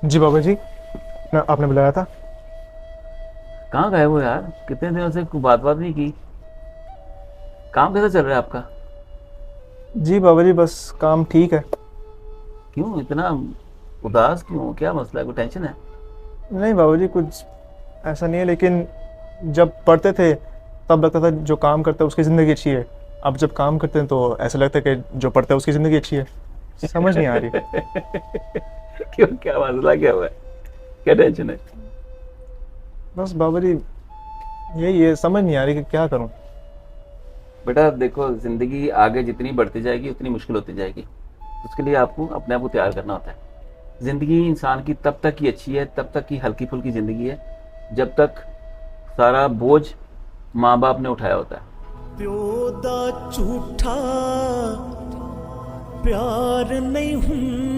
जी बाबा जी, आपने बुलाया था। कहाँ गए हो यार? कितने दिनों से कोई बात नहीं की। काम कैसा चल रहा है आपका? जी बाबा जी, बस काम ठीक है। क्यों इतना उदास क्यों हो? क्या मसला है? कोई टेंशन है? नहीं बाबा जी, कुछ ऐसा नहीं है, लेकिन जब पढ़ते थे तब लगता था जो काम करता है उसकी ज़िंदगी अच्छी है। अब जब काम करते हैं तो ऐसा लगता है कि जो पढ़ता है उसकी ज़िंदगी अच्छी है। समझ नहीं आ रही। क्यों, क्या मसला क्या हुआ है? क्या टेंशन है? बस बाबा जी, यही है, समझ नहीं आ रही कि क्या करूं। बेटा देखो, जिंदगी आगे जितनी बढ़ती जाएगी उतनी मुश्किल होती जाएगी। उसके लिए आपको अपने आप को तैयार करना होता है। जिंदगी इंसान की तब तक ही अच्छी है, तब तक ही हल्की फुल्की जिंदगी है, जब तक सारा बोझ माँ बाप ने उठाया होता है। प्यो दा झूठा प्यार नहीं हुंदा।